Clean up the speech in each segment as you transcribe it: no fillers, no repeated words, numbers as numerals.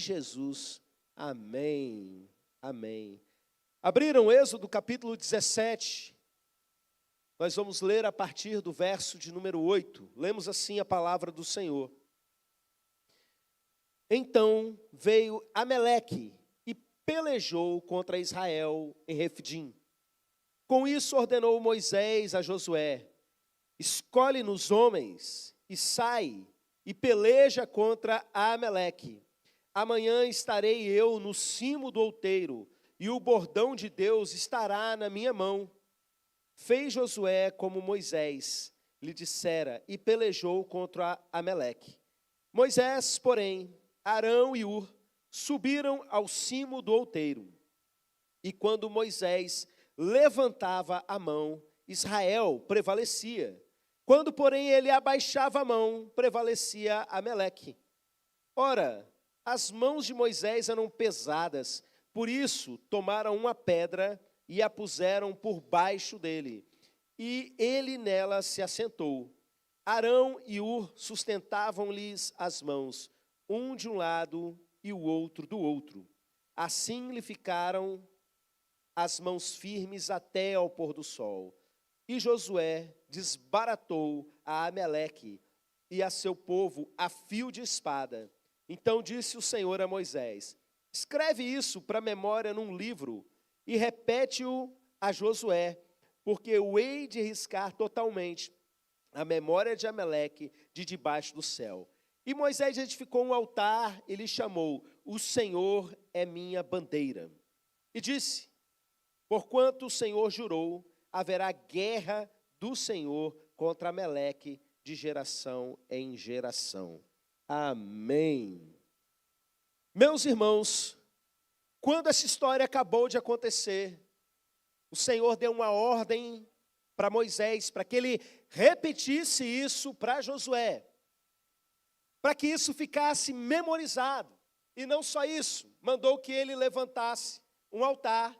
Jesus. Amém. Amém. Abriram Êxodo capítulo 17. Nós vamos ler a partir do verso de número 8. Lemos assim a palavra do Senhor. Então veio Ameleque e pelejou contra Israel em Refidim. Com isso ordenou Moisés a Josué: escolhe-nos homens e sai e peleja contra Ameleque. Amanhã estarei eu no cimo do outeiro, e o bordão de Deus estará na minha mão. Fez Josué como Moisés lhe dissera, e pelejou contra Ameleque. Moisés, porém, Arão e Ur subiram ao cimo do outeiro. E quando Moisés levantava a mão, Israel prevalecia. Quando, porém, ele abaixava a mão, prevalecia Ameleque. Ora, as mãos de Moisés eram pesadas, por isso tomaram uma pedra e a puseram por baixo dele, e ele nela se assentou. Arão e Ur sustentavam-lhes as mãos, um de um lado e o outro do outro. Assim lhe ficaram as mãos firmes até ao pôr do sol. E Josué desbaratou a Ameleque e a seu povo a fio de espada. Então disse o Senhor a Moisés: escreve isso para memória num livro e repete-o a Josué, porque eu hei de riscar totalmente a memória de Ameleque de debaixo do céu. E Moisés edificou um altar e lhe chamou: o Senhor é minha bandeira. E disse: porquanto o Senhor jurou, haverá guerra do Senhor contra Ameleque de geração em geração. Amém. Meus irmãos, quando essa história acabou de acontecer, o Senhor deu uma ordem para Moisés, para que ele repetisse isso para Josué, para que isso ficasse memorizado. E não só isso, mandou que ele levantasse um altar.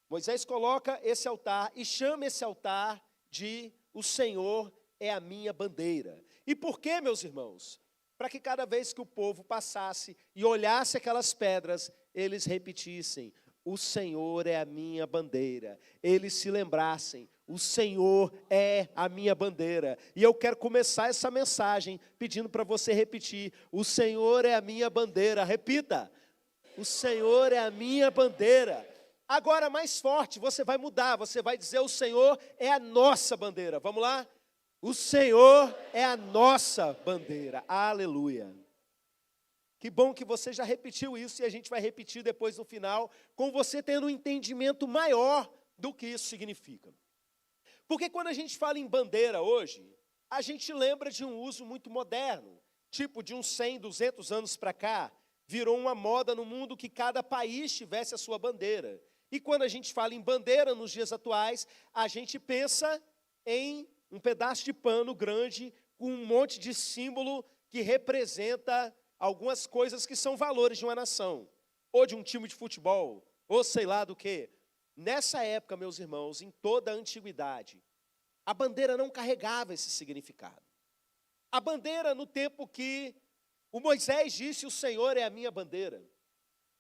Moisés coloca esse altar e chama esse altar de o Senhor é a minha bandeira. E por quê, meus irmãos? Para que cada vez que o povo passasse e olhasse aquelas pedras, eles repetissem: o Senhor é a minha bandeira. Eles se lembrassem: o Senhor é a minha bandeira. E eu quero começar essa mensagem pedindo para você repetir: o Senhor é a minha bandeira. Repita: o Senhor é a minha bandeira. Agora mais forte, você vai mudar, você vai dizer: o Senhor é a nossa bandeira. Vamos lá? O Senhor é a nossa bandeira. Aleluia. Que bom que você já repetiu isso e a gente vai repetir depois no final, com você tendo um entendimento maior do que isso significa. Porque quando a gente fala em bandeira hoje, a gente lembra de um uso muito moderno, tipo de uns 100, 200 anos para cá, virou uma moda no mundo que cada país tivesse a sua bandeira. E quando a gente fala em bandeira nos dias atuais, a gente pensa em um pedaço de pano grande com um monte de símbolo que representa algumas coisas que são valores de uma nação, ou de um time de futebol, ou sei lá do que. Nessa época, meus irmãos, em toda a antiguidade, a bandeira não carregava esse significado. A bandeira, no tempo que o Moisés disse: o Senhor é a minha bandeira,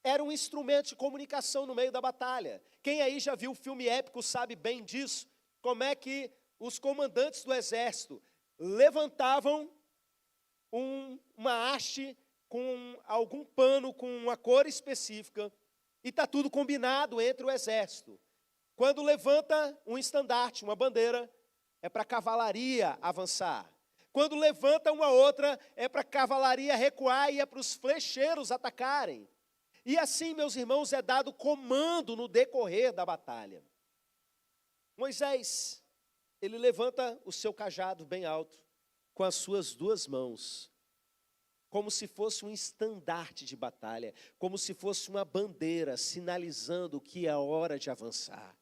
era um instrumento de comunicação no meio da batalha. Quem aí já viu o filme épico sabe bem disso, como é que os comandantes do exército levantavam uma haste com algum pano, com uma cor específica, e está tudo combinado entre o exército. Quando levanta um estandarte, uma bandeira, é para a cavalaria avançar. Quando levanta uma outra, é para a cavalaria recuar e é para os flecheiros atacarem. E assim, meus irmãos, é dado comando no decorrer da batalha. Moisés, ele levanta o seu cajado bem alto, com as suas duas mãos, como se fosse um estandarte de batalha, como se fosse uma bandeira sinalizando que é a hora de avançar.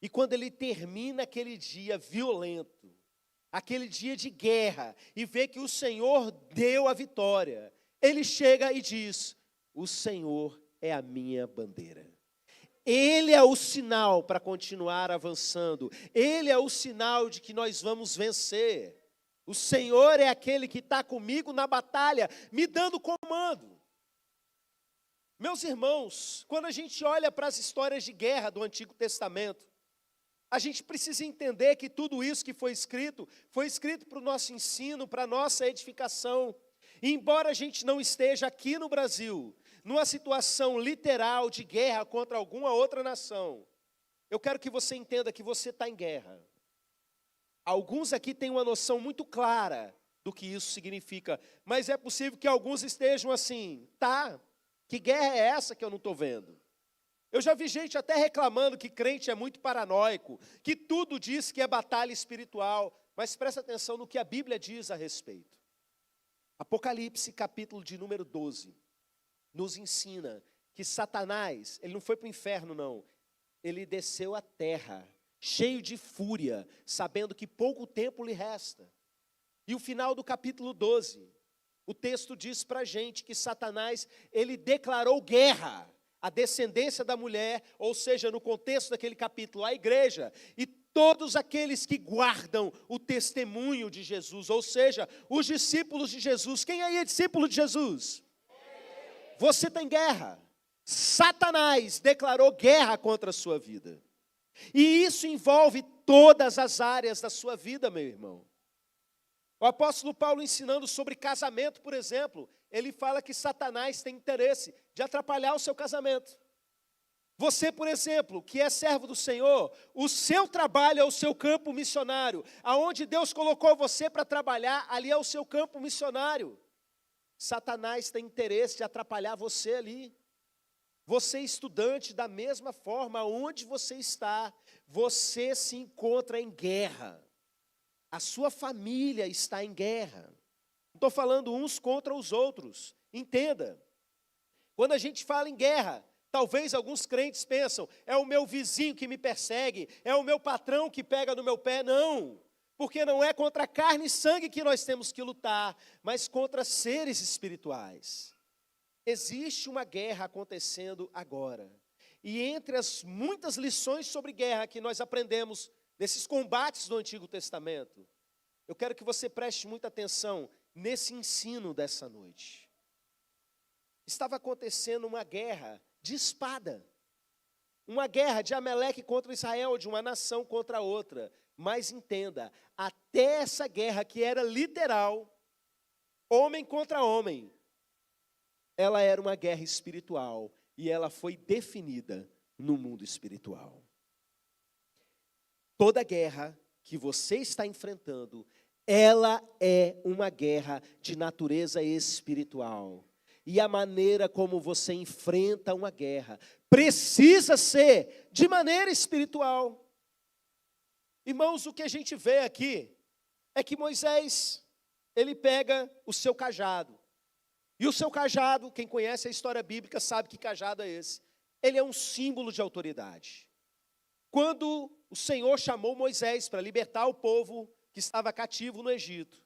E quando ele termina aquele dia violento, aquele dia de guerra, e vê que o Senhor deu a vitória, ele chega e diz: o Senhor é a minha bandeira. Ele é o sinal para continuar avançando. Ele é o sinal de que nós vamos vencer. O Senhor é aquele que está comigo na batalha, me dando comando. Meus irmãos, quando a gente olha para as histórias de guerra do Antigo Testamento, a gente precisa entender que tudo isso que foi escrito para o nosso ensino, para a nossa edificação. E embora a gente não esteja aqui no Brasil, numa situação literal de guerra contra alguma outra nação, eu quero que você entenda que você está em guerra. Alguns aqui têm uma noção muito clara do que isso significa, mas é possível que alguns estejam assim, tá? Que guerra é essa que eu não estou vendo? Eu já vi gente até reclamando que crente é muito paranoico, que tudo diz que é batalha espiritual, mas presta atenção no que a Bíblia diz a respeito. Apocalipse, capítulo de número 12, nos ensina que Satanás, ele não foi para o inferno não, ele desceu à terra, cheio de fúria, sabendo que pouco tempo lhe resta. E o final do capítulo 12, o texto diz para a gente que Satanás, ele declarou guerra à descendência da mulher, ou seja, no contexto daquele capítulo, a igreja, e todos aqueles que guardam o testemunho de Jesus, ou seja, os discípulos de Jesus. Quem aí é discípulo de Jesus? Você tem guerra. Satanás declarou guerra contra a sua vida. E isso envolve todas as áreas da sua vida, meu irmão. O apóstolo Paulo, ensinando sobre casamento, por exemplo, ele fala que Satanás tem interesse de atrapalhar o seu casamento. Você, por exemplo, que é servo do Senhor, o seu trabalho é o seu campo missionário. Aonde Deus colocou você para trabalhar, ali é o seu campo missionário. Satanás tem interesse de atrapalhar você ali. Você, estudante, da mesma forma, onde você está, você se encontra em guerra. A sua família está em guerra. Não estou falando uns contra os outros. Entenda. Quando a gente fala em guerra, talvez alguns crentes pensam, é o meu vizinho que me persegue, é o meu patrão que pega no meu pé. Não, porque não é contra carne e sangue que nós temos que lutar, mas contra seres espirituais. Existe uma guerra acontecendo agora. E entre as muitas lições sobre guerra que nós aprendemos nesses combates do Antigo Testamento, eu quero que você preste muita atenção nesse ensino dessa noite. Estava acontecendo uma guerra de espada. Uma guerra de Ameleque contra Israel, de uma nação contra outra. Mas entenda, até essa guerra que era literal, homem contra homem, ela era uma guerra espiritual e ela foi definida no mundo espiritual. Toda guerra que você está enfrentando, ela é uma guerra de natureza espiritual. E a maneira como você enfrenta uma guerra precisa ser de maneira espiritual. Irmãos, o que a gente vê aqui é que Moisés, ele pega o seu cajado. E o seu cajado, quem conhece a história bíblica sabe que cajado é esse. Ele é um símbolo de autoridade. Quando o Senhor chamou Moisés para libertar o povo que estava cativo no Egito,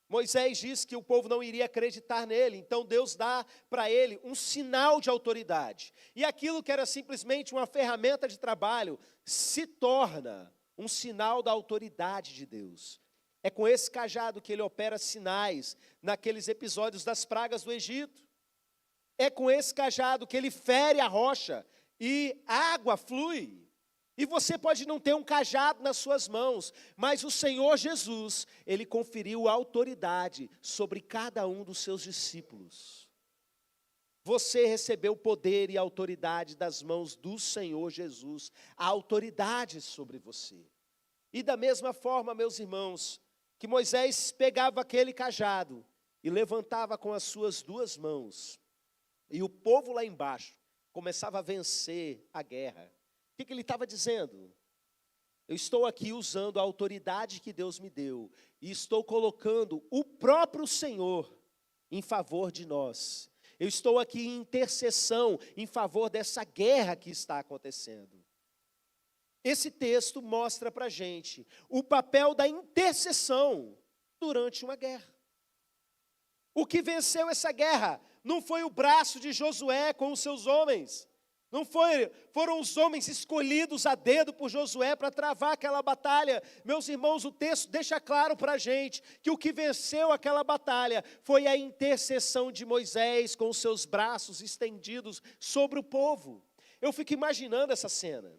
Moisés disse que o povo não iria acreditar nele, então Deus dá para ele um sinal de autoridade. E aquilo que era simplesmente uma ferramenta de trabalho se torna um sinal da autoridade de Deus. É com esse cajado que ele opera sinais naqueles episódios das pragas do Egito. É com esse cajado que ele fere a rocha e água flui. E você pode não ter um cajado nas suas mãos, mas o Senhor Jesus, ele conferiu autoridade sobre cada um dos seus discípulos. Você recebeu poder e autoridade das mãos do Senhor Jesus, a autoridade sobre você. E da mesma forma, meus irmãos, que Moisés pegava aquele cajado e levantava com as suas duas mãos, e o povo lá embaixo começava a vencer a guerra. O que ele estava dizendo? Eu estou aqui usando a autoridade que Deus me deu e estou colocando o próprio Senhor em favor de nós. Eu estou aqui em intercessão em favor dessa guerra que está acontecendo. Esse texto mostra para a gente o papel da intercessão durante uma guerra. O que venceu essa guerra não foi o braço de Josué com os seus homens, Não foram os homens escolhidos a dedo por Josué para travar aquela batalha. Meus irmãos, o texto deixa claro para a gente que o que venceu aquela batalha foi a intercessão de Moisés com os seus braços estendidos sobre o povo. Eu fico imaginando essa cena,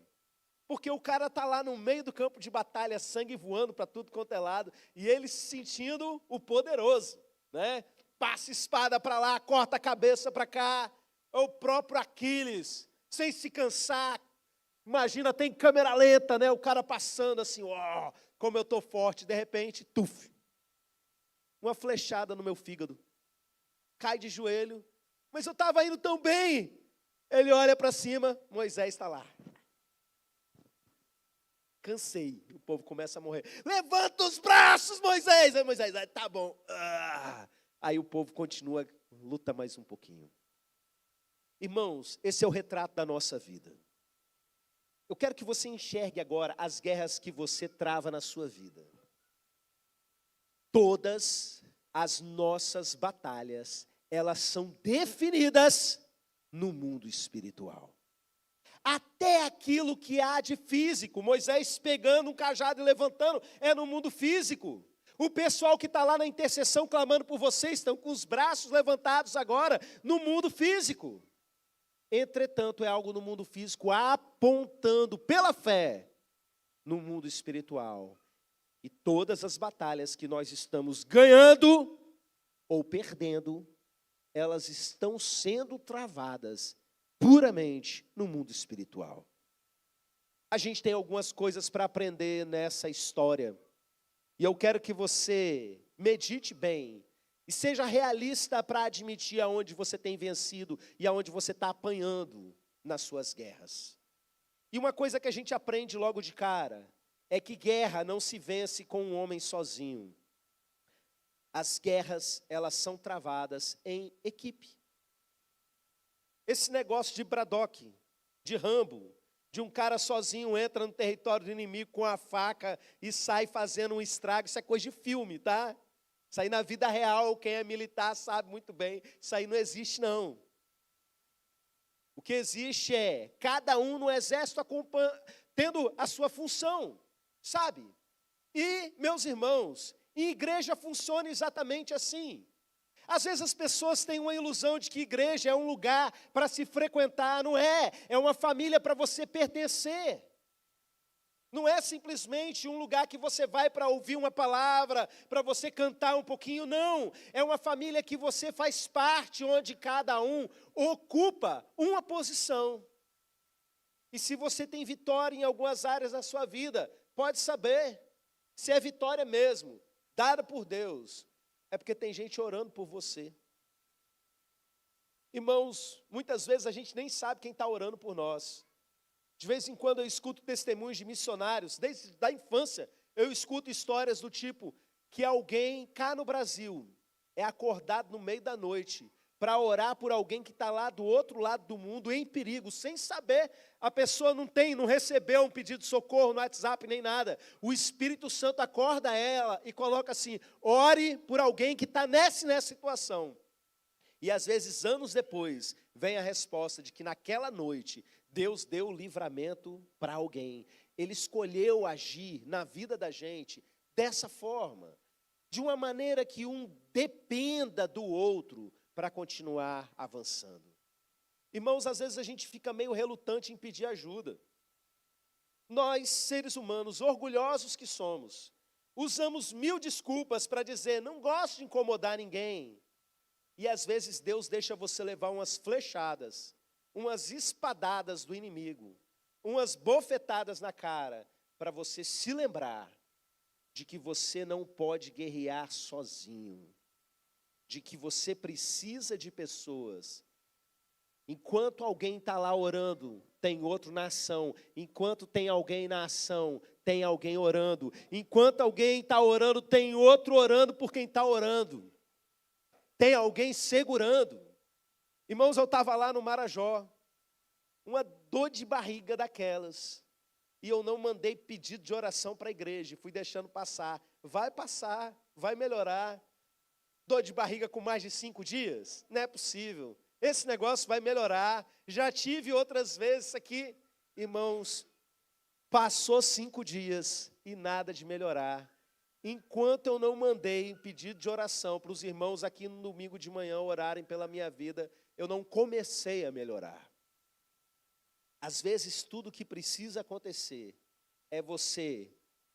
porque o cara está lá no meio do campo de batalha, sangue voando para tudo quanto é lado, e ele se sentindo o poderoso, né? Passa espada para lá, corta a cabeça para cá, é o próprio Aquiles, sem se cansar. Imagina, tem câmera lenta, né? O cara passando assim, ó, como eu estou forte, de repente, tuf, uma flechada no meu fígado, cai de joelho, mas eu estava indo tão bem. Ele olha para cima, Moisés está lá. Cansei, o povo começa a morrer. Levanta os braços, Moisés! Aí Moisés, tá bom. Aí o povo continua, luta mais um pouquinho. Irmãos, esse é o retrato da nossa vida. Eu quero que você enxergue agora as guerras que você trava na sua vida. Todas as nossas batalhas, elas são definidas no mundo espiritual. Até aquilo que há de físico, Moisés pegando um cajado e levantando, é no mundo físico. O pessoal que está lá na intercessão clamando por vocês, estão com os braços levantados agora, no mundo físico. Entretanto, é algo no mundo físico apontando pela fé no mundo espiritual. E todas as batalhas que nós estamos ganhando ou perdendo, elas estão sendo travadas puramente no mundo espiritual. A gente tem algumas coisas para aprender nessa história. E eu quero que você medite bem e seja realista para admitir aonde você tem vencido e aonde você está apanhando nas suas guerras. E uma coisa que a gente aprende logo de cara é que guerra não se vence com um homem sozinho. As guerras, elas são travadas em equipe. Esse negócio de Braddock, de Rambo, de um cara sozinho entra no território do inimigo com a faca e sai fazendo um estrago, isso é coisa de filme, tá? Isso aí na vida real, quem é militar sabe muito bem, isso aí não existe não. O que existe é cada um no exército tendo a sua função, sabe? E, meus irmãos, em igreja funciona exatamente assim. Às vezes as pessoas têm uma ilusão de que igreja é um lugar para se frequentar, não é. É uma família para você pertencer. Não é simplesmente um lugar que você vai para ouvir uma palavra, para você cantar um pouquinho, não. É uma família que você faz parte, onde cada um ocupa uma posição. E se você tem vitória em algumas áreas da sua vida, pode saber, se é vitória mesmo, dada por Deus, é porque tem gente orando por você. Irmãos, muitas vezes a gente nem sabe quem está orando por nós. De vez em quando eu escuto testemunhos de missionários, desde a infância, eu escuto histórias do tipo que alguém cá no Brasil é acordado no meio da noite para orar por alguém que está lá do outro lado do mundo, em perigo, sem saber, a pessoa não recebeu um pedido de socorro no WhatsApp nem nada. O Espírito Santo acorda ela e coloca assim, ore por alguém que está nessa situação. E às vezes, anos depois, vem a resposta de que naquela noite, Deus deu o livramento para alguém. Ele escolheu agir na vida da gente dessa forma, de uma maneira que um dependa do outro para continuar avançando. Irmãos, às vezes a gente fica meio relutante em pedir ajuda. Nós, seres humanos, orgulhosos que somos, usamos 1000 desculpas para dizer, não gosto de incomodar ninguém. E às vezes Deus deixa você levar umas flechadas, umas espadadas do inimigo, umas bofetadas na cara, para você se lembrar de que você não pode guerrear sozinho, de que você precisa de pessoas. Enquanto alguém está lá orando, tem outro na ação. Enquanto tem alguém na ação, tem alguém orando. Enquanto alguém está orando, tem outro orando por quem está orando. Tem alguém segurando. Irmãos, eu estava lá no Marajó, uma dor de barriga daquelas, e eu não mandei pedido de oração para a igreja, fui deixando passar. Vai passar, vai melhorar. Dor de barriga com mais de 5 dias? Não é possível. esse negócio vai melhorar. Já tive outras vezes aqui, irmãos, passou 5 dias e nada de melhorar. Enquanto eu não mandei pedido de oração para os irmãos aqui no domingo de manhã orarem pela minha vida, eu não comecei a melhorar. Às vezes tudo que precisa acontecer é você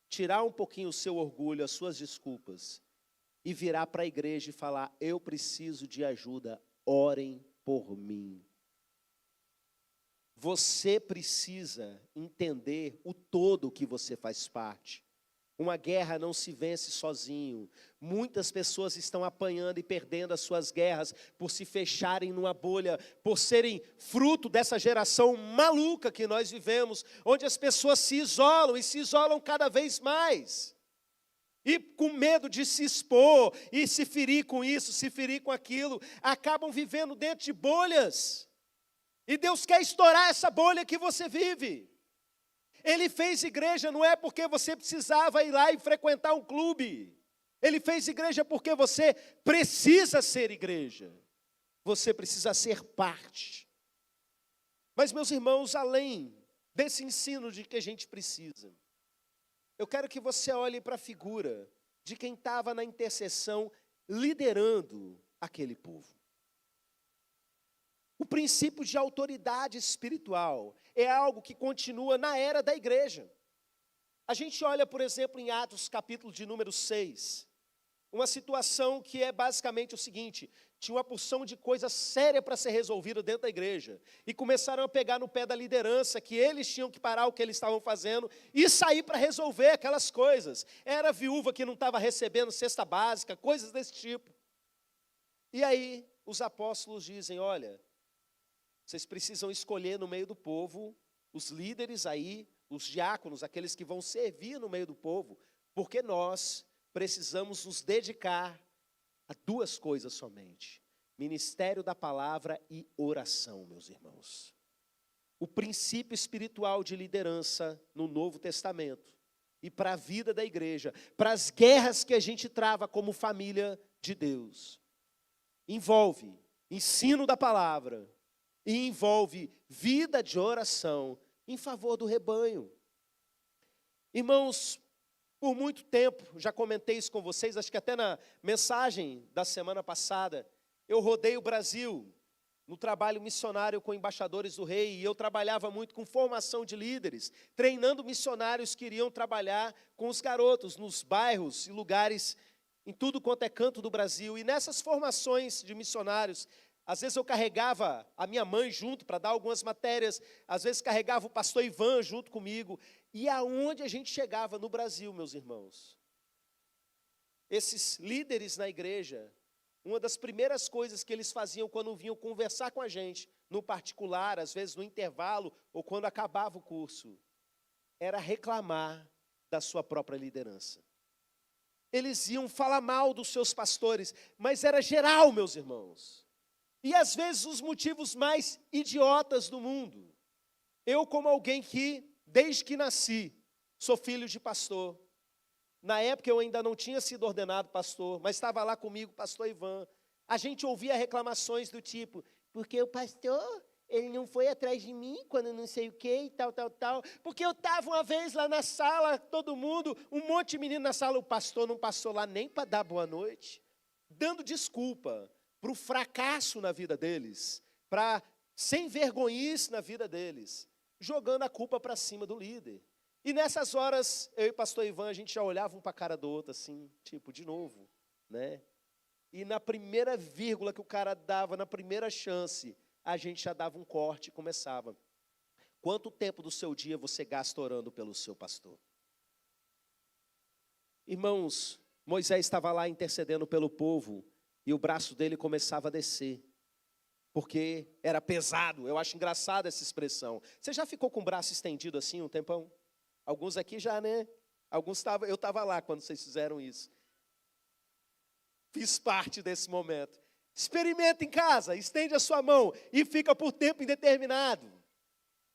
tirar um pouquinho o seu orgulho, as suas desculpas, e virar para a igreja e falar: eu preciso de ajuda, orem por mim. Você precisa entender o todo que você faz parte. Uma guerra não se vence sozinho. Muitas pessoas estão apanhando e perdendo as suas guerras por se fecharem numa bolha, por serem fruto dessa geração maluca que nós vivemos, onde as pessoas se isolam e se isolam cada vez mais. E com medo de se expor e se ferir com isso, se ferir com aquilo, acabam vivendo dentro de bolhas. E Deus quer estourar essa bolha que você vive. Ele fez igreja não é porque você precisava ir lá e frequentar um clube. Ele fez igreja porque você precisa ser igreja. Você precisa ser parte. Mas, meus irmãos, além desse ensino de que a gente precisa, eu quero que você olhe para a figura de quem estava na intercessão liderando aquele povo. O princípio de autoridade espiritual é algo que continua na era da igreja. A gente olha, por exemplo, em Atos, capítulo de número 6, uma situação que é basicamente o seguinte: tinha uma porção de coisa séria para ser resolvida dentro da igreja, e começaram a pegar no pé da liderança, que eles tinham que parar o que eles estavam fazendo e sair para resolver aquelas coisas. Era viúva que não estava recebendo cesta básica, coisas desse tipo. E aí, os apóstolos dizem: olha, vocês precisam escolher no meio do povo os líderes aí, os diáconos, aqueles que vão servir no meio do povo, porque nós precisamos nos dedicar a 2 coisas somente: ministério da palavra e oração, meus irmãos. O princípio espiritual de liderança no Novo Testamento e para a vida da igreja, para as guerras que a gente trava como família de Deus, envolve ensino da palavra e envolve vida de oração em favor do rebanho. Irmãos, por muito tempo, já comentei isso com vocês, acho que até na mensagem da semana passada, eu rodei o Brasil no trabalho missionário com embaixadores do rei, e eu trabalhava muito com formação de líderes, treinando missionários que iriam trabalhar com os garotos nos bairros e lugares, em tudo quanto é canto do Brasil. E nessas formações de missionários, às vezes eu carregava a minha mãe junto para dar algumas matérias, às vezes carregava o pastor Ivan junto comigo. E aonde a gente chegava no Brasil, meus irmãos, esses líderes na igreja, uma das primeiras coisas que eles faziam quando vinham conversar com a gente, no particular, às vezes no intervalo ou quando acabava o curso, era reclamar da sua própria liderança. Eles iam falar mal dos seus pastores, mas era geral, meus irmãos. E às vezes os motivos mais idiotas do mundo. Eu, como alguém que, desde que nasci, sou filho de pastor. Na época eu ainda não tinha sido ordenado pastor, mas estava lá comigo o pastor Ivan. A gente ouvia reclamações do tipo: porque o pastor, ele não foi atrás de mim quando não sei o quê e tal. Porque eu estava uma vez lá na sala, todo mundo, um monte de menino na sala, o pastor não passou lá nem para dar boa noite, dando desculpa para o fracasso na vida deles, para sem vergonhice na vida deles, jogando a culpa para cima do líder. E nessas horas, eu e o pastor Ivan, a gente já olhava um para a cara do outro, assim, tipo, de novo, né? E na primeira vírgula que o cara dava, na primeira chance, a gente já dava um corte e começava: quanto tempo do seu dia você gasta orando pelo seu pastor? Irmãos, Moisés estava lá intercedendo pelo povo, e o braço dele começava a descer, porque era pesado. Eu acho engraçada essa expressão. Você já ficou com o braço estendido assim um tempão? Alguns aqui já, né? Eu estava lá quando vocês fizeram isso. Fiz parte desse momento. Experimenta em casa, estende a sua mão e fica por tempo indeterminado.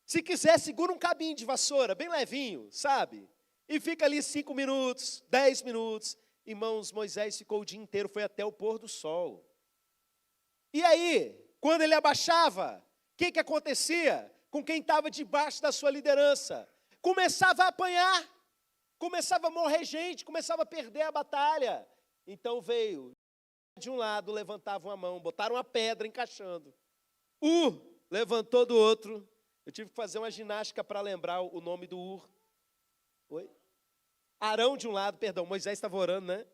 Se quiser, segura um cabinho de vassoura, bem levinho, sabe? E fica ali 5 minutos, 10 minutos. Irmãos, Moisés ficou o dia inteiro, foi até o pôr do sol. E aí, quando ele abaixava, o que acontecia com quem estava debaixo da sua liderança? Começava a apanhar, começava a morrer gente, começava a perder a batalha. Então veio, de um lado levantavam a mão, botaram uma pedra encaixando. Levantou do outro. Eu tive que fazer uma ginástica para lembrar o nome do Ur. Oi? Arão de um lado, perdão, Moisés estava orando, né?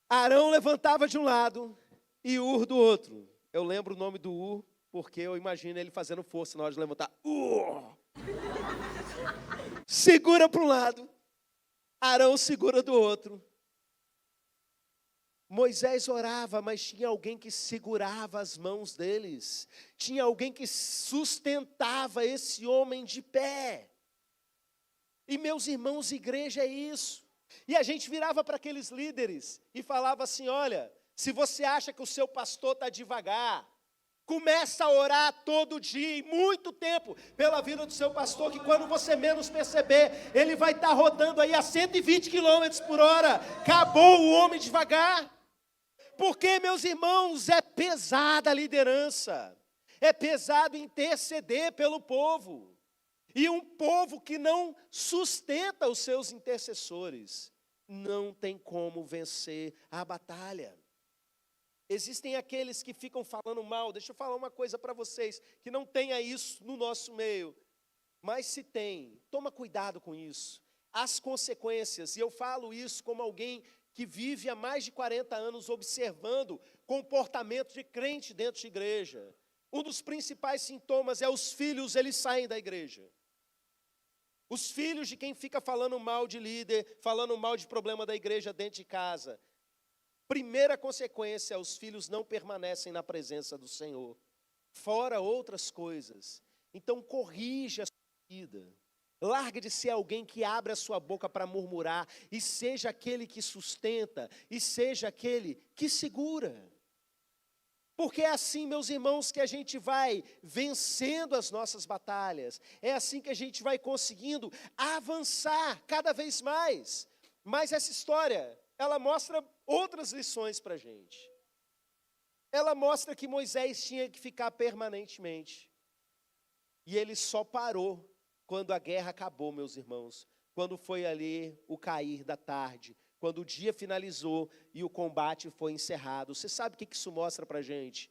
Arão levantava de um lado e Ur do outro. Eu lembro o nome do Ur porque eu imagino ele fazendo força na hora de levantar. Segura para um lado, Arão segura do outro. Moisés orava, mas tinha alguém que segurava as mãos deles. Tinha alguém que sustentava esse homem de pé. E meus irmãos, igreja é isso. E a gente virava para aqueles líderes e falava assim, olha, se você acha que o seu pastor está devagar, começa a orar todo dia, e muito tempo, pela vida do seu pastor, que quando você menos perceber, ele vai estar rodando aí a 120 km por hora. Acabou o homem devagar. Porque, meus irmãos, é pesada a liderança, é pesado interceder pelo povo, e um povo que não sustenta os seus intercessores, não tem como vencer a batalha. Existem aqueles que ficam falando mal. Deixa eu falar uma coisa para vocês, que não tenha isso no nosso meio, mas se tem, toma cuidado com isso, as consequências, e eu falo isso como alguém que vive há mais de 40 anos observando comportamento de crente dentro de igreja. Um dos principais sintomas é os filhos, eles saem da igreja. Os filhos de quem fica falando mal de líder, falando mal de problema da igreja dentro de casa. Primeira consequência, os filhos não permanecem na presença do Senhor. Fora outras coisas. Então corrija a sua vida. Larga de ser alguém que abre a sua boca para murmurar, e seja aquele que sustenta, e seja aquele que segura. Porque é assim, meus irmãos, que a gente vai vencendo as nossas batalhas, é assim que a gente vai conseguindo avançar cada vez mais. Mas essa história, ela mostra outras lições para a gente. Ela mostra que Moisés tinha que ficar permanentemente, e ele só parou quando a guerra acabou, meus irmãos, quando foi ali o cair da tarde, quando o dia finalizou e o combate foi encerrado. Você sabe o que isso mostra para a gente?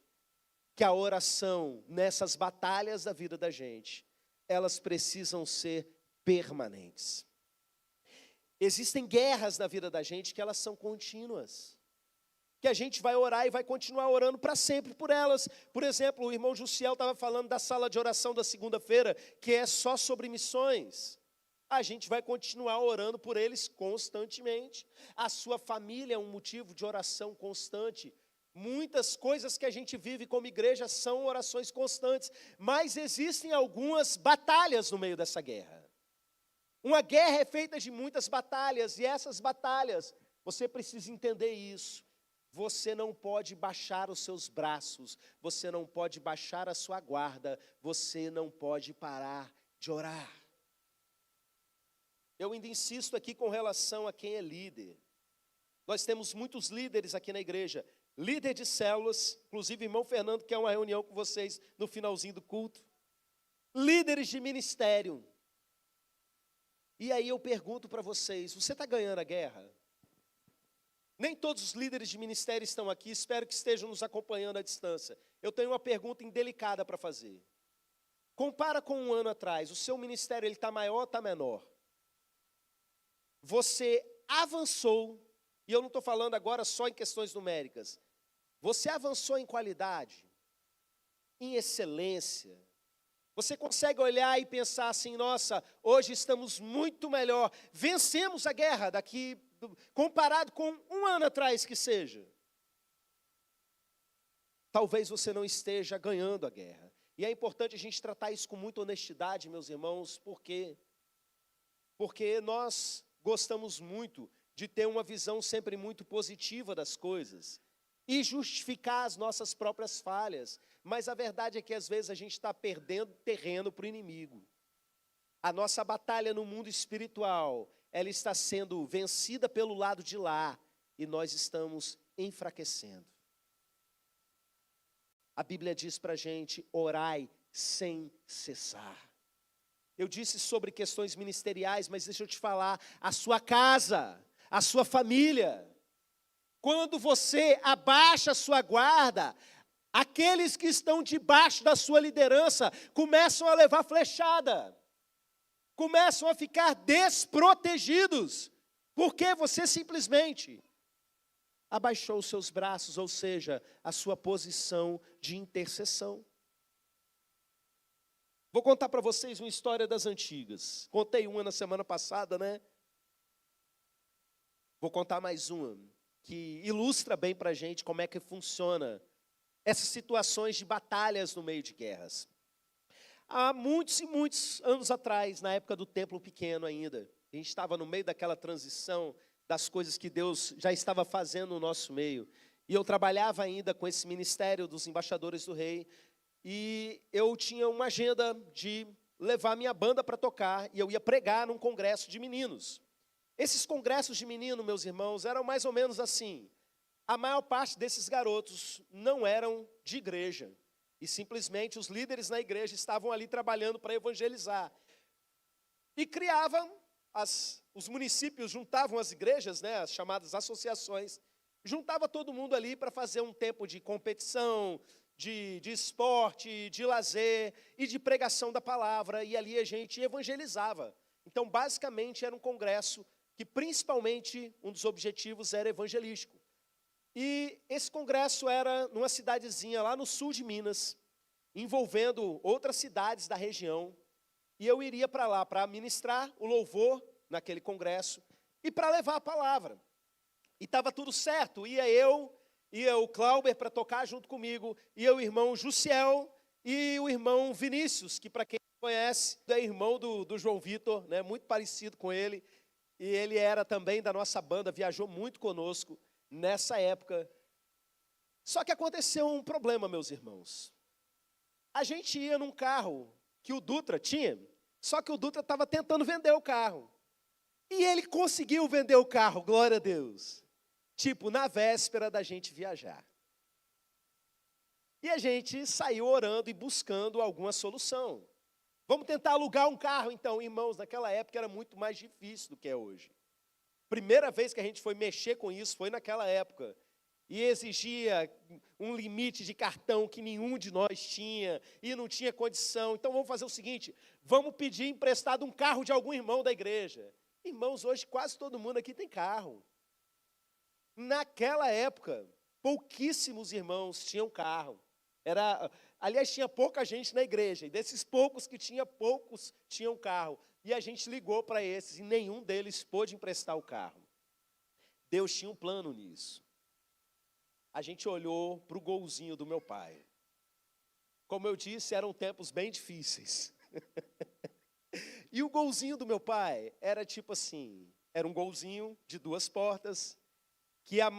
Que a oração, nessas batalhas da vida da gente, elas precisam ser permanentes. Existem guerras na vida da gente que elas são contínuas, que a gente vai orar e vai continuar orando para sempre por elas. Por exemplo, o irmão Jussiel estava falando da sala de oração da segunda-feira, que é só sobre missões. A gente vai continuar orando por eles constantemente. A sua família é um motivo de oração constante. Muitas coisas que a gente vive como igreja são orações constantes, mas existem algumas batalhas no meio dessa guerra. Uma guerra é feita de muitas batalhas, e essas batalhas, você precisa entender isso. Você não pode baixar os seus braços, você não pode baixar a sua guarda, você não pode parar de orar. Eu ainda insisto aqui com relação a quem é líder. Nós temos muitos líderes aqui na igreja, líder de células, inclusive irmão Fernando quer uma reunião com vocês no finalzinho do culto. Líderes de ministério. E aí eu pergunto para vocês, você está ganhando a guerra? Nem todos os líderes de ministério estão aqui, espero que estejam nos acompanhando à distância. Eu tenho uma pergunta indelicada para fazer. Compara com um ano atrás, o seu ministério está maior ou está menor? Você avançou, e eu não estou falando agora só em questões numéricas, você avançou em qualidade, em excelência. Você consegue olhar e pensar assim, nossa, hoje estamos muito melhor, vencemos a guerra comparado com um ano atrás que seja. Talvez você não esteja ganhando a guerra. E é importante a gente tratar isso com muita honestidade, meus irmãos, porque nós gostamos muito de ter uma visão sempre muito positiva das coisas e justificar as nossas próprias falhas. Mas a verdade é que às vezes a gente está perdendo terreno para o inimigo. A nossa batalha no mundo espiritual, ela está sendo vencida pelo lado de lá, e nós estamos enfraquecendo. a Bíblia diz para a gente: orai sem cessar. Eu disse sobre questões ministeriais, mas deixa eu te falar, a sua casa, a sua família, quando você abaixa a sua guarda, aqueles que estão debaixo da sua liderança começam a levar flechada, começam a ficar desprotegidos, porque você simplesmente abaixou os seus braços, ou seja, a sua posição de intercessão. Vou contar para vocês uma história das antigas. Contei uma na semana passada, né? Vou contar mais uma, que ilustra bem para a gente como é que funciona essas situações de batalhas no meio de guerras. Há muitos e muitos anos atrás, na época do templo pequeno ainda, a gente estava no meio daquela transição das coisas que Deus já estava fazendo no nosso meio. E eu trabalhava ainda com esse ministério dos embaixadores do rei, e eu tinha uma agenda de levar minha banda para tocar, e eu ia pregar num congresso de meninos. Esses congressos de menino, meus irmãos, eram mais ou menos assim. A maior parte desses garotos não eram de igreja, e simplesmente os líderes na igreja estavam ali trabalhando para evangelizar. E criavam, os municípios juntavam as igrejas, né, as chamadas associações, juntava todo mundo ali para fazer um tempo de competição, de esporte, de lazer e de pregação da palavra, e ali a gente evangelizava. Então, basicamente, era um congresso que, principalmente, um dos objetivos era evangelístico. E esse congresso era numa cidadezinha lá no sul de Minas, envolvendo outras cidades da região, e eu iria para lá para ministrar o louvor naquele congresso e para levar a palavra. E estava tudo certo, ia o Clauber para tocar junto comigo, ia o irmão Jussiel e o irmão Vinícius, que para quem conhece, é irmão do João Vitor, né, muito parecido com ele, e ele era também da nossa banda, viajou muito conosco nessa época. Só que aconteceu um problema, meus irmãos. A gente ia num carro que o Dutra tinha, só que o Dutra estava tentando vender o carro. E ele conseguiu vender o carro, glória a Deus. Tipo, na véspera da gente viajar. E a gente saiu orando e buscando alguma solução. Vamos tentar alugar um carro, então, irmãos. Naquela época era muito mais difícil do que é hoje. Primeira vez que a gente foi mexer com isso foi naquela época. E exigia um limite de cartão que nenhum de nós tinha, e não tinha condição. Então vamos fazer o seguinte, vamos pedir emprestado um carro de algum irmão da igreja. Irmãos, hoje quase todo mundo aqui tem carro. Naquela época, pouquíssimos irmãos tinham carro. Aliás, tinha pouca gente na igreja, e desses poucos que tinha, poucos tinham carro. E a gente ligou para esses, e nenhum deles pôde emprestar o carro. Deus tinha um plano nisso. A gente olhou para o golzinho do meu pai. Como eu disse, eram tempos bem difíceis. E o golzinho do meu pai era tipo assim, era um golzinho de 2 portas, que a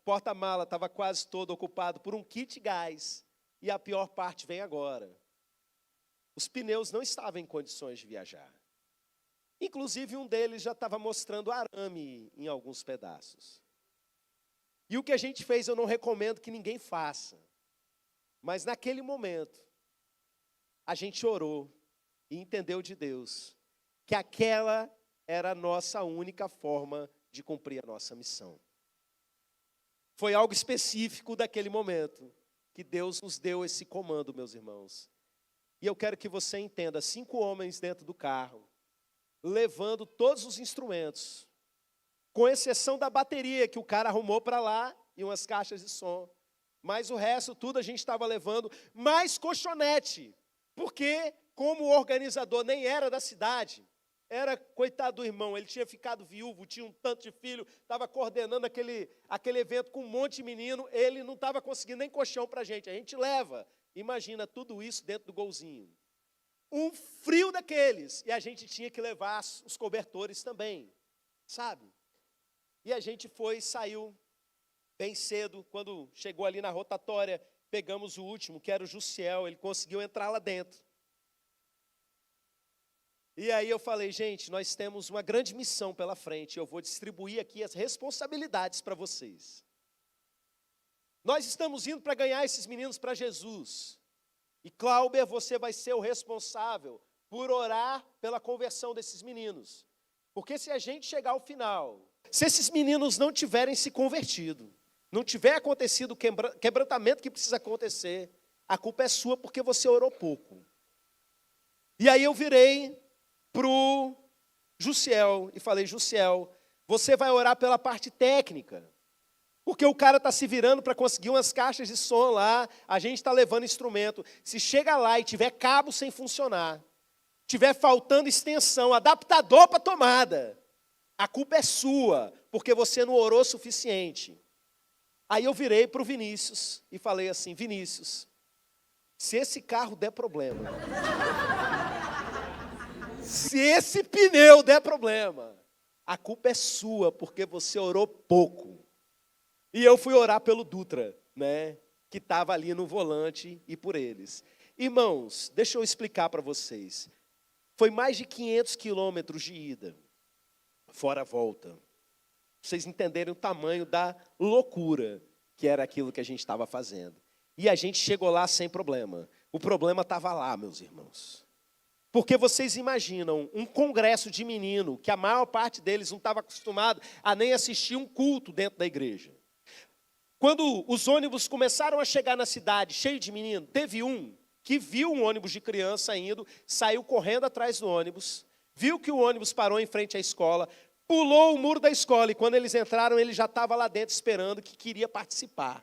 porta-mala estava quase todo ocupado por um kit gás, e a pior parte vem agora. Os pneus não estavam em condições de viajar. Inclusive, um deles já estava mostrando arame em alguns pedaços. E o que a gente fez, eu não recomendo que ninguém faça. Mas naquele momento, a gente orou e entendeu de Deus que aquela era a nossa única forma de cumprir a nossa missão. Foi algo específico daquele momento que Deus nos deu esse comando, meus irmãos. E eu quero que você entenda, 5 homens dentro do carro, levando todos os instrumentos, com exceção da bateria que o cara arrumou para lá e umas caixas de som. Mas o resto tudo a gente estava levando, mais colchonete, porque como o organizador nem era da cidade, era, coitado do irmão, ele tinha ficado viúvo, tinha um tanto de filho, estava coordenando aquele evento com um monte de menino, ele não estava conseguindo nem colchão para a gente leva. Imagina tudo isso dentro do golzinho. Um frio daqueles, e a gente tinha que levar os cobertores também, sabe? E a gente saiu bem cedo, quando chegou ali na rotatória, pegamos o último, que era o Jussiel, ele conseguiu entrar lá dentro. E aí eu falei, gente, nós temos uma grande missão pela frente, eu vou distribuir aqui as responsabilidades para vocês. Nós estamos indo para ganhar esses meninos para Jesus. E Cláudia, você vai ser o responsável por orar pela conversão desses meninos. Porque se a gente chegar ao final, se esses meninos não tiverem se convertido, não tiver acontecido o quebrantamento que precisa acontecer, a culpa é sua porque você orou pouco. E aí eu virei para o Jussiel e falei, Jussiel, você vai orar pela parte técnica. Porque o cara está se virando para conseguir umas caixas de som lá, a gente está levando instrumento. Se chega lá e tiver cabo sem funcionar, tiver faltando extensão, adaptador para tomada, a culpa é sua, porque você não orou o suficiente. Aí eu virei para o Vinícius e falei assim, Vinícius, se esse carro der problema, se esse pneu der problema, a culpa é sua, porque você orou pouco. E eu fui orar pelo Dutra, né, que estava ali no volante e por eles. Irmãos, deixa eu explicar para vocês. Foi mais de 500 quilômetros de ida, fora a volta. Pra vocês entenderem o tamanho da loucura que era aquilo que a gente estava fazendo. E a gente chegou lá sem problema. O problema estava lá, meus irmãos. Porque vocês imaginam um congresso de menino, que a maior parte deles não estava acostumado a nem assistir um culto dentro da igreja. Quando os ônibus começaram a chegar na cidade, cheio de menino, teve um que viu um ônibus de criança indo, saiu correndo atrás do ônibus, viu que o ônibus parou em frente à escola, pulou o muro da escola, e quando eles entraram, ele já estava lá dentro esperando, que queria participar.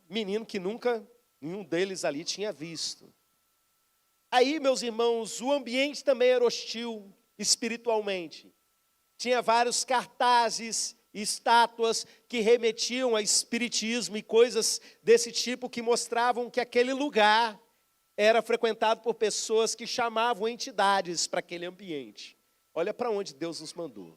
Menino que nunca, nenhum deles ali tinha visto. Aí, meus irmãos, o ambiente também era hostil espiritualmente. Tinha vários cartazes, estátuas que remetiam a espiritismo e coisas desse tipo que mostravam que aquele lugar era frequentado por pessoas que chamavam entidades para aquele ambiente. Olha para onde Deus nos mandou.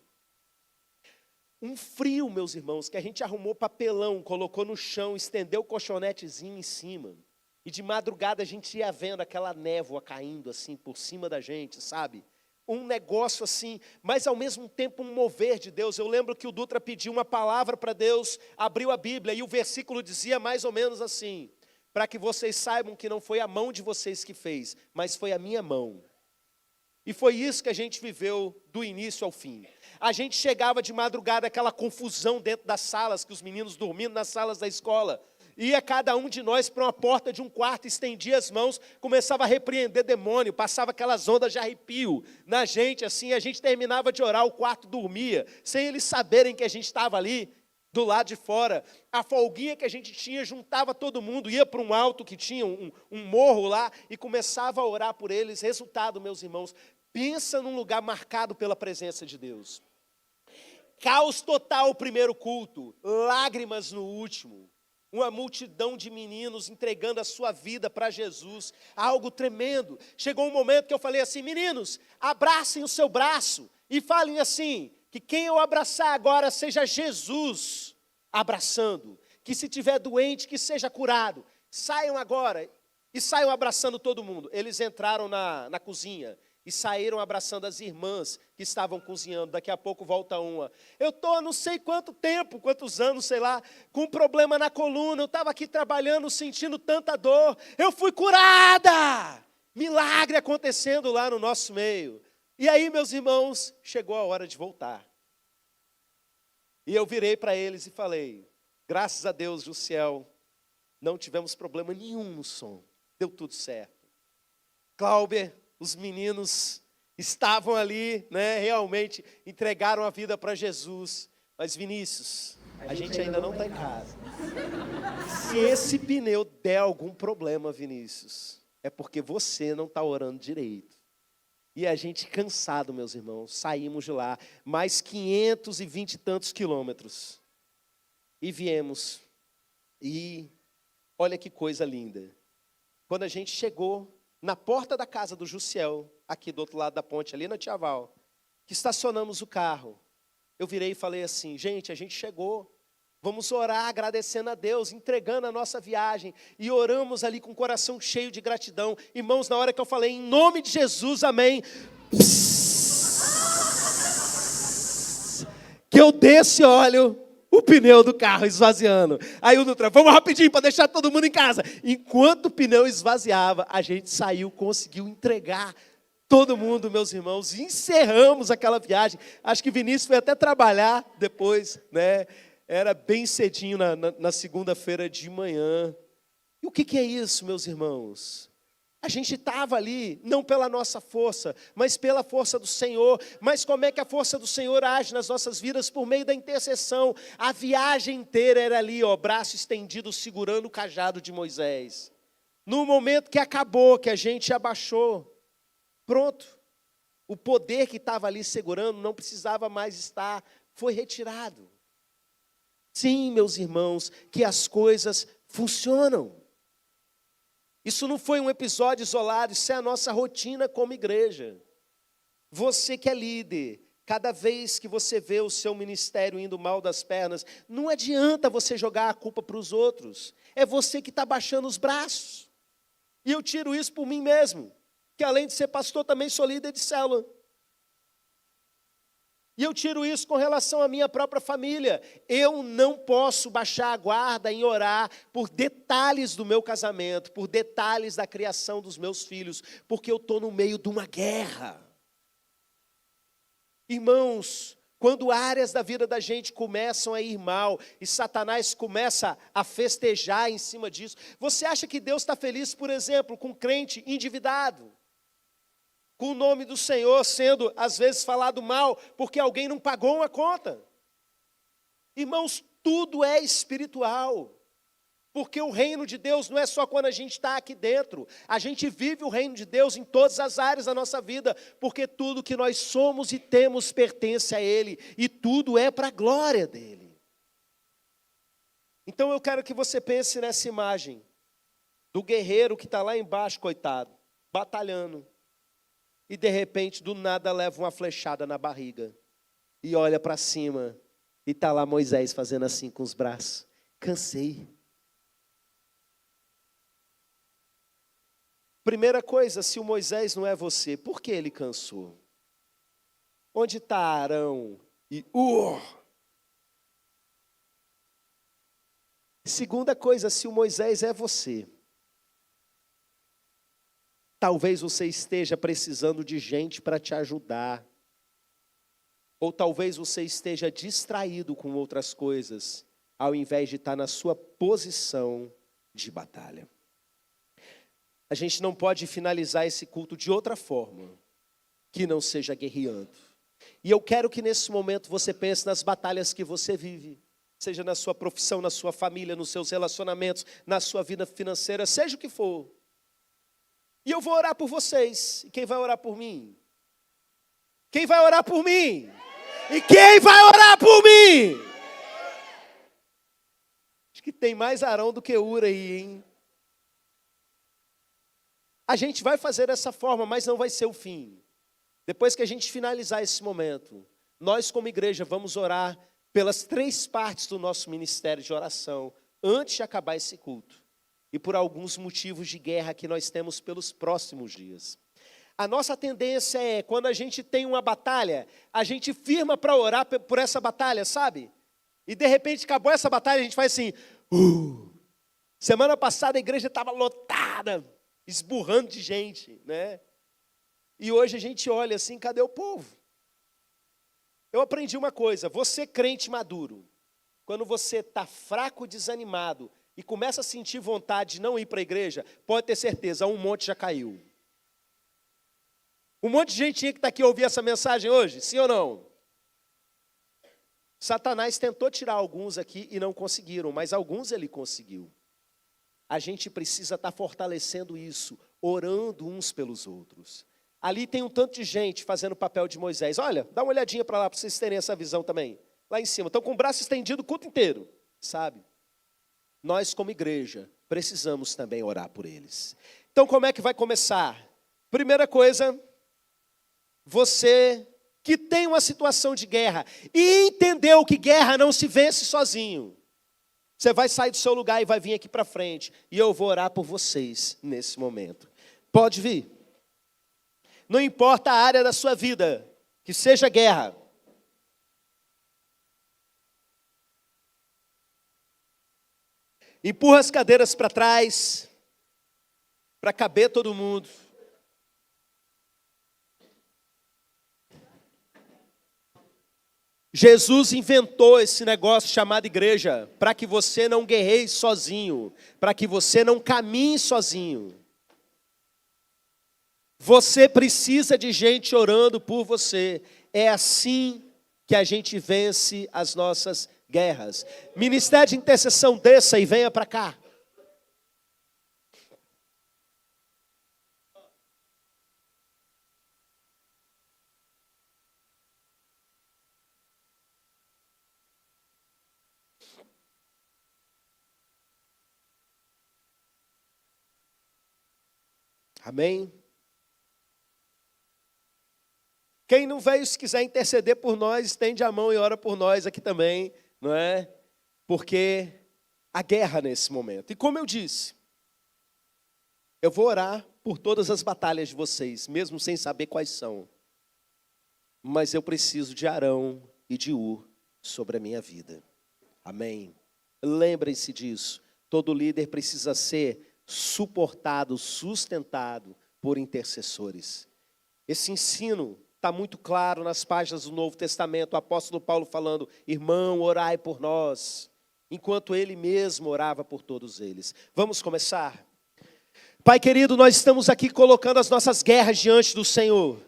Um frio, meus irmãos, que a gente arrumou papelão, colocou no chão, estendeu o colchonetezinho em cima. E de madrugada a gente ia vendo aquela névoa caindo assim por cima da gente, sabe? Um negócio assim, mas ao mesmo tempo um mover de Deus. Eu lembro que o Dutra pediu uma palavra para Deus, abriu a Bíblia e o versículo dizia mais ou menos assim: para que vocês saibam que não foi a mão de vocês que fez, mas foi a minha mão. E foi isso que a gente viveu do início ao fim. A gente chegava de madrugada, aquela confusão dentro das salas, que os meninos dormindo nas salas da escola. Ia cada um de nós para uma porta de um quarto, estendia as mãos, começava a repreender demônio, passava aquelas ondas de arrepio na gente, assim, a gente terminava de orar, o quarto dormia, sem eles saberem que a gente estava ali, do lado de fora. A folguinha que a gente tinha, juntava todo mundo, ia para um alto que tinha, um morro lá, e começava a orar por eles. Resultado, meus irmãos, pensa num lugar marcado pela presença de Deus. Caos total o primeiro culto, lágrimas no último. Uma multidão de meninos entregando a sua vida para Jesus, algo tremendo. Chegou um momento que eu falei assim, meninos, abracem o seu braço e falem assim, que quem eu abraçar agora seja Jesus abraçando, que se tiver doente, que seja curado. Saiam agora e saiam abraçando todo mundo. Eles entraram na cozinha e saíram abraçando as irmãs que estavam cozinhando. Daqui a pouco volta uma. Eu estou há não sei quanto tempo, quantos anos, sei lá, com um problema na coluna. Eu estava aqui trabalhando, sentindo tanta dor. Eu fui curada! Milagre acontecendo lá no nosso meio. E aí, meus irmãos, chegou a hora de voltar. E eu virei para eles e falei, graças a Deus, Jussiel, não tivemos problema nenhum no som. Deu tudo certo. Cláudia, os meninos estavam ali, né, realmente entregaram a vida para Jesus. Mas Vinícius, a gente ainda não está em casa. Se esse pneu der algum problema, Vinícius, é porque você não está orando direito. E a gente cansado, meus irmãos, saímos de lá, mais 520 e tantos quilômetros. E viemos. E olha que coisa linda. Quando a gente chegou na porta da casa do Jussiel, aqui do outro lado da ponte, ali na Tiaval, que estacionamos o carro, eu virei e falei assim, gente, a gente chegou, vamos orar agradecendo a Deus, entregando a nossa viagem, e oramos ali com o coração cheio de gratidão. Irmãos, na hora que eu falei, em nome de Jesus, amém, que eu desse óleo, o pneu do carro esvaziando. Aí o Dutra, vamos rapidinho para deixar todo mundo em casa. Enquanto o pneu esvaziava, a gente saiu, conseguiu entregar todo mundo, meus irmãos, e encerramos aquela viagem. Acho que Vinícius foi até trabalhar depois, né? Era bem cedinho na segunda-feira de manhã. E o que é isso, meus irmãos? A gente estava ali, não pela nossa força, mas pela força do Senhor. Mas como é que a força do Senhor age nas nossas vidas? Por meio da intercessão. A viagem inteira era ali, ó, braço estendido, segurando o cajado de Moisés. No momento que acabou, que a gente abaixou, pronto. O poder que estava ali segurando não precisava mais estar, foi retirado. Sim, meus irmãos, que as coisas funcionam. Isso não foi um episódio isolado, isso é a nossa rotina como igreja. Você que é líder, cada vez que você vê o seu ministério indo mal das pernas, não adianta você jogar a culpa para os outros. É você que está baixando os braços. E eu tiro isso por mim mesmo, que além de ser pastor, também sou líder de célula. E eu tiro isso com relação à minha própria família. Eu não posso baixar a guarda em orar por detalhes do meu casamento, por detalhes da criação dos meus filhos, porque eu estou no meio de uma guerra. Irmãos, quando áreas da vida da gente começam a ir mal e Satanás começa a festejar em cima disso, você acha que Deus está feliz, por exemplo, com um crente endividado? Com o nome do Senhor sendo, às vezes, falado mal, porque alguém não pagou uma conta. Irmãos, tudo é espiritual. Porque o reino de Deus não é só quando a gente está aqui dentro. A gente vive o reino de Deus em todas as áreas da nossa vida. Porque tudo que nós somos e temos pertence a Ele. E tudo é para a glória dEle. Então eu quero que você pense nessa imagem. Do guerreiro que está lá embaixo, coitado, batalhando. E de repente, do nada, leva uma flechada na barriga. E olha para cima. E está lá Moisés fazendo assim com os braços. Cansei. Primeira coisa, se o Moisés não é você, por que ele cansou? Onde está Arão e Ur? Segunda coisa, se o Moisés é você, talvez você esteja precisando de gente para te ajudar. Ou talvez você esteja distraído com outras coisas, ao invés de estar na sua posição de batalha. A gente não pode finalizar esse culto de outra forma, que não seja guerreando. E eu quero que nesse momento você pense nas batalhas que você vive. Seja na sua profissão, na sua família, nos seus relacionamentos, na sua vida financeira, seja o que for. E eu vou orar por vocês. E quem vai orar por mim? Quem vai orar por mim? E quem vai orar por mim? Acho que tem mais Arão do que Ur aí, hein? A gente vai fazer dessa forma, mas não vai ser o fim. Depois que a gente finalizar esse momento, nós como igreja vamos orar pelas 3 partes do nosso ministério de oração, antes de acabar esse culto. E por alguns motivos de guerra que nós temos pelos próximos dias. A nossa tendência é, quando a gente tem uma batalha, a gente firma para orar por essa batalha, sabe? E de repente acabou essa batalha, a gente faz assim, Semana passada a igreja estava lotada, esburrando de gente, né? E hoje a gente olha assim, cadê o povo? Eu aprendi uma coisa, você crente maduro, quando você está fraco, desanimado, e começa a sentir vontade de não ir para a igreja, pode ter certeza, um monte já caiu. Um monte de gente tinha que estar aqui ouvir essa mensagem hoje, sim ou não? Satanás tentou tirar alguns aqui e não conseguiram, mas alguns ele conseguiu. A gente precisa estar fortalecendo isso, orando uns pelos outros. Ali tem um tanto de gente fazendo o papel de Moisés. Olha, dá uma olhadinha para lá para vocês terem essa visão também. Lá em cima, estão com o braço estendido o culto inteiro, sabe? Nós como igreja precisamos também orar por eles. Então como é que vai começar? Primeira coisa, você que tem uma situação de guerra e entendeu que guerra não se vence sozinho. Você vai sair do seu lugar e vai vir aqui para frente. E eu vou orar por vocês nesse momento. Pode vir. Não importa a área da sua vida, que seja guerra. Empurra as cadeiras para trás, para caber todo mundo. Jesus inventou esse negócio chamado igreja, para que você não guerreie sozinho, para que você não caminhe sozinho. Você precisa de gente orando por você. É assim que a gente vence as nossas guerras. Ministério de intercessão, desça e venha para cá. Amém? Quem não veio, se quiser interceder por nós, estende a mão e ora por nós aqui também, não é? Porque há guerra nesse momento. E como eu disse, eu vou orar por todas as batalhas de vocês, mesmo sem saber quais são. Mas eu preciso de Arão e de Ur sobre a minha vida. Amém? Lembrem-se disso. Todo líder precisa ser suportado, sustentado por intercessores. Esse ensino está muito claro nas páginas do Novo Testamento, o apóstolo Paulo falando, irmão, orai por nós, enquanto ele mesmo orava por todos eles. Vamos começar? Pai querido, nós estamos aqui colocando as nossas guerras diante do Senhor.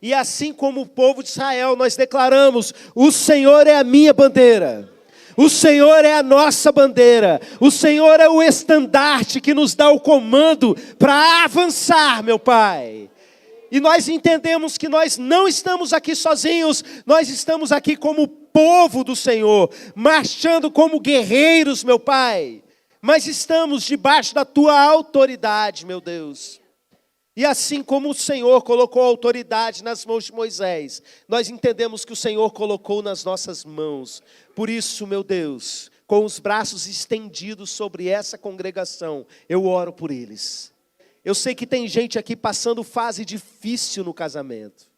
E assim como o povo de Israel, nós declaramos, o Senhor é a minha bandeira. O Senhor é a nossa bandeira. O Senhor é o estandarte que nos dá o comando para avançar, meu Pai. E nós entendemos que nós não estamos aqui sozinhos, nós estamos aqui como povo do Senhor, marchando como guerreiros, meu Pai. Mas estamos debaixo da Tua autoridade, meu Deus. E assim como o Senhor colocou a autoridade nas mãos de Moisés, nós entendemos que o Senhor colocou nas nossas mãos. Por isso, meu Deus, com os braços estendidos sobre essa congregação, eu oro por eles. Eu sei que tem gente aqui passando fase difícil no casamento.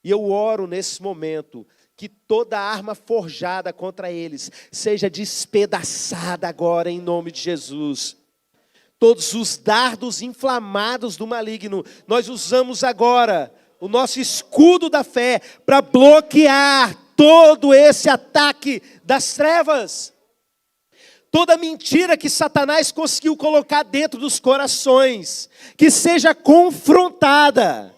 E eu oro nesse momento que toda arma forjada contra eles seja despedaçada agora em nome de Jesus. Todos os dardos inflamados do maligno, nós usamos agora o nosso escudo da fé para bloquear todo esse ataque das trevas. Toda mentira que Satanás conseguiu colocar dentro dos corações, que seja confrontada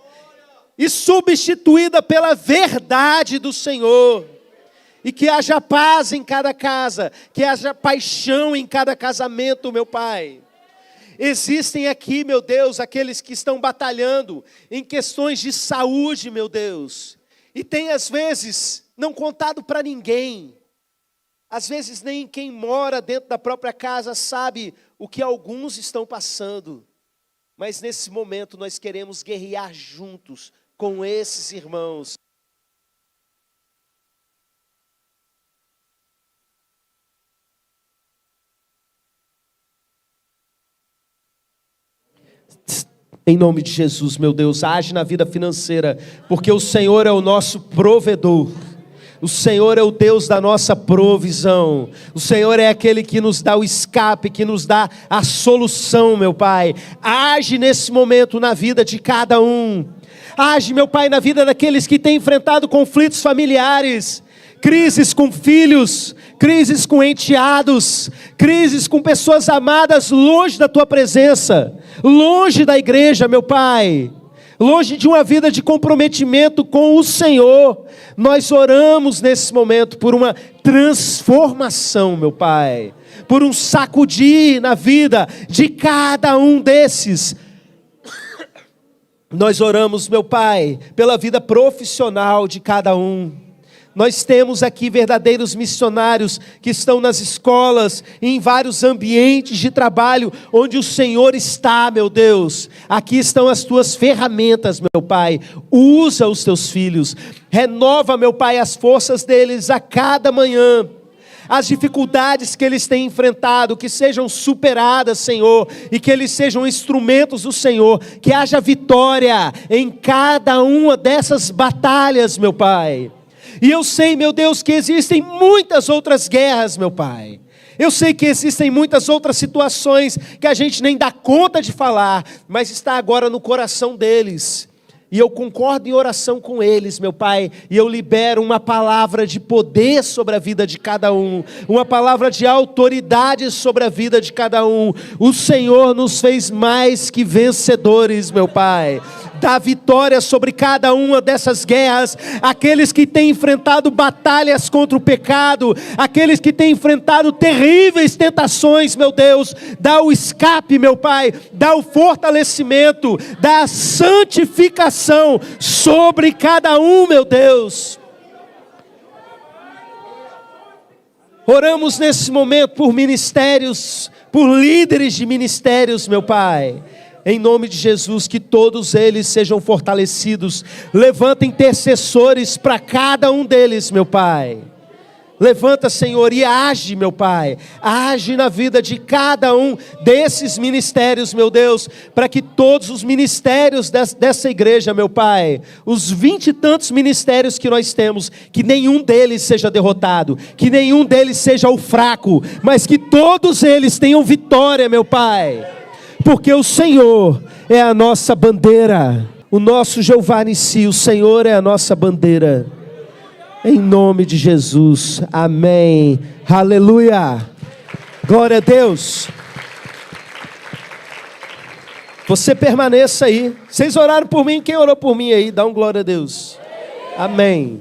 e substituída pela verdade do Senhor. E que haja paz em cada casa, que haja paixão em cada casamento, meu Pai. Existem aqui, meu Deus, aqueles que estão batalhando em questões de saúde, meu Deus. E tem às vezes não contado para ninguém. Às vezes nem quem mora dentro da própria casa sabe o que alguns estão passando. Mas nesse momento nós queremos guerrear juntos com esses irmãos. Em nome de Jesus, meu Deus, age na vida financeira, porque o Senhor é o nosso provedor. O Senhor é o Deus da nossa provisão. O Senhor é aquele que nos dá o escape, que nos dá a solução, meu Pai. Age nesse momento na vida de cada um. Age, meu Pai, na vida daqueles que têm enfrentado conflitos familiares, crises com filhos, crises com enteados, crises com pessoas amadas longe da Tua presença, longe da igreja, meu Pai. Longe de uma vida de comprometimento com o Senhor, nós oramos nesse momento por uma transformação, meu Pai, por um sacudir na vida de cada um desses. Nós oramos, meu Pai, pela vida profissional de cada um. Nós temos aqui verdadeiros missionários que estão nas escolas, em vários ambientes de trabalho, onde o Senhor está, meu Deus. Aqui estão as Tuas ferramentas, meu Pai. Usa os Teus filhos. Renova, meu Pai, as forças deles a cada manhã. As dificuldades que eles têm enfrentado, que sejam superadas, Senhor, e que eles sejam instrumentos do Senhor, que haja vitória em cada uma dessas batalhas, meu Pai. E eu sei, meu Deus, que existem muitas outras guerras, meu Pai. Eu sei que existem muitas outras situações que a gente nem dá conta de falar, mas está agora no coração deles. E eu concordo em oração com eles, meu Pai, e eu libero uma palavra de poder sobre a vida de cada um, uma palavra de autoridade sobre a vida de cada um. O Senhor nos fez mais que vencedores, meu Pai. Dá vitória sobre cada uma dessas guerras, aqueles que têm enfrentado batalhas contra o pecado, aqueles que têm enfrentado terríveis tentações, meu Deus, dá o escape, meu Pai, dá o fortalecimento, dá a santificação sobre cada um, meu Deus. Oramos nesse momento por ministérios, por líderes de ministérios, meu Pai. Em nome de Jesus, que todos eles sejam fortalecidos. Levanta intercessores para cada um deles, meu Pai. Levanta, Senhor, e age, meu Pai. Age na vida de cada um desses ministérios, meu Deus, para que todos os ministérios dessa igreja, meu Pai, os 20 e tantos ministérios que nós temos, que nenhum deles seja derrotado, que nenhum deles seja o fraco, mas que todos eles tenham vitória, meu Pai. Porque o Senhor é a nossa bandeira, o nosso Jeová Nissi, o Senhor é a nossa bandeira, em nome de Jesus, amém, aleluia, glória a Deus. Você permaneça aí, vocês oraram por mim, quem orou por mim aí, dá um glória a Deus, amém.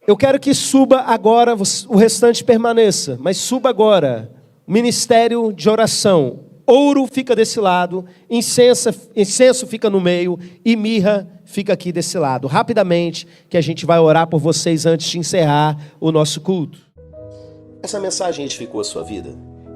Eu quero que suba agora, o restante permaneça, mas suba agora, o ministério de oração. Ouro fica desse lado, incenso fica no meio e mirra fica aqui desse lado. Rapidamente, que a gente vai orar por vocês antes de encerrar o nosso culto. Essa mensagem edificou a sua vida?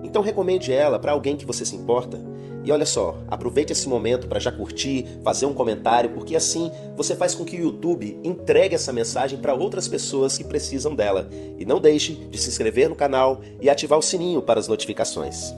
Então recomende ela para alguém que você se importa. E olha só, aproveite esse momento para já curtir, fazer um comentário, porque assim você faz com que o YouTube entregue essa mensagem para outras pessoas que precisam dela. E não deixe de se inscrever no canal e ativar o sininho para as notificações.